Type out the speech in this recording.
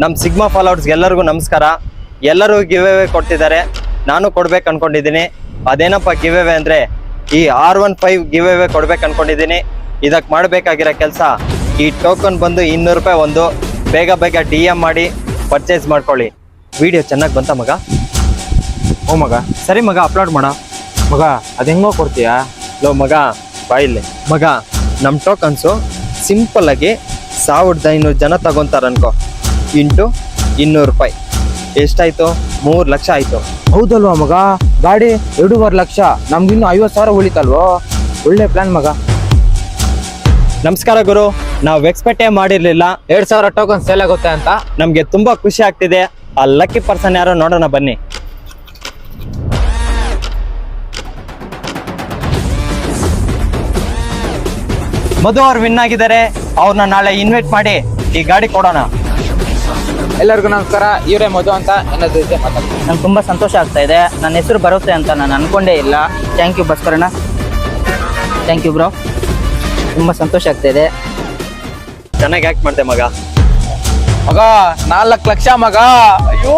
ನಮ್ಮ ಸಿಗ್ಮಾ ಫಾಲೋವರ್ಸ್ಗೆ ಎಲ್ಲರಿಗೂ ನಮಸ್ಕಾರ. ಎಲ್ಲರೂ ಗಿವ್ ಅವೇ ಕೊಡ್ತಿದ್ದಾರೆ, ನಾನು ಕೊಡ್ಬೇಕು ಅನ್ಕೊಂಡಿದ್ದೀನಿ. ಅದೇನಪ್ಪ ಗಿವ್ ಅವೇ ಅಂದರೆ ಈ R15 ಗಿವ್ ಅವೇ ಕೊಡ್ಬೇಕು ಅನ್ಕೊಂಡಿದ್ದೀನಿ. ಇದಕ್ಕೆ ಮಾಡಬೇಕಾಗಿರೋ ಕೆಲಸ, ಈ ಟೋಕನ್ ಬಂದು 200 ರೂಪಾಯಿ ಒಂದು. ಬೇಗ ಬೇಗ DM ಮಾಡಿ ಪರ್ಚೇಸ್ ಮಾಡ್ಕೊಳ್ಳಿ. ವಿಡಿಯೋ ಚೆನ್ನಾಗಿ ಬಂತ ಮಗ? ಓ ಮಗ, ಸರಿ ಮಗ, ಅಪ್ಲೋಡ್ ಮಾಡ ಮಗ. ಅದ್ ಹೆಂಗೋ ಕೊಡ್ತೀಯಾ? ಲೋ ಮಗ, ಬಾಯಿಲ್ಲ ಮಗ. ನಮ್ಮ ಟೋಕನ್ಸು ಸಿಂಪಲ್ ಆಗಿ 1500 ಜನ ತಗೊಂತಾರ ಅನ್ಕೋ, ಇಂಟು 200 ರೂಪಾಯಿ ಎಷ್ಟಾಯ್ತು? 3 ಲಕ್ಷ ಆಯ್ತು. ಹೌದಲ್ವಾ ಮಗ? ಗಾಡಿ 2.5 ಲಕ್ಷ, ನಮ್ಗಿನ್ನು 50,000 ಉಳಿತಲ್ವೋ? ಒಳ್ಳೆ ಪ್ಲಾನ್ ಮಗ. ನಮಸ್ಕಾರ ಗುರು, ನಾವು ಎಕ್ಸ್ಪೆಕ್ಟೇ ಮಾಡಿರ್ಲಿಲ್ಲ 2,000 ಟೋಕನ್ ಸೇಲ್ ಆಗುತ್ತೆ ಅಂತ. ನಮ್ಗೆ ತುಂಬಾ ಖುಷಿ ಆಗ್ತಿದೆ. ಆ ಲಕ್ಕಿ ಪರ್ಸನ್ ಯಾರೋ ನೋಡೋಣ ಬನ್ನಿ. ಮಧು ಅವ್ರು ವಿನ್ ಆಗಿದ್ದಾರೆ. ಅವ್ರನ್ನ ನಾಳೆ ಇನ್ವೈಟ್ ಮಾಡಿ ಈ ಗಾಡಿ ಕೊಡೋಣ. ಎಲ್ಲರಿಗೂ ನಮಸ್ಕಾರ. ಇವರೇ ಮಧು ಅಂತ, ನನ್ನ ಜೊತೆ ಮಾತಾಡ್ತೀನಿ. ನಂಗೆ ತುಂಬ ಸಂತೋಷ ಆಗ್ತಾ ಇದೆ. ನನ್ನ ಹೆಸರು ಬರುತ್ತೆ ಅಂತ ನಾನು ಅನ್ಕೊಂಡೇ ಇಲ್ಲ. ಥ್ಯಾಂಕ್ ಯು ಭಾಸ್ಕರಣ್ಣ, ಥ್ಯಾಂಕ್ ಯು ಬ್ರೋ. ತುಂಬ ಸಂತೋಷ ಆಗ್ತಾ ಇದೆ. ಚೆನ್ನಾಗಿ ಆಕ್ಟ್ ಮಾಡ್ದೆ ಮಗ. ಮಗ 4 ಲಕ್ಷ ಮಗ. ಅಯ್ಯೋ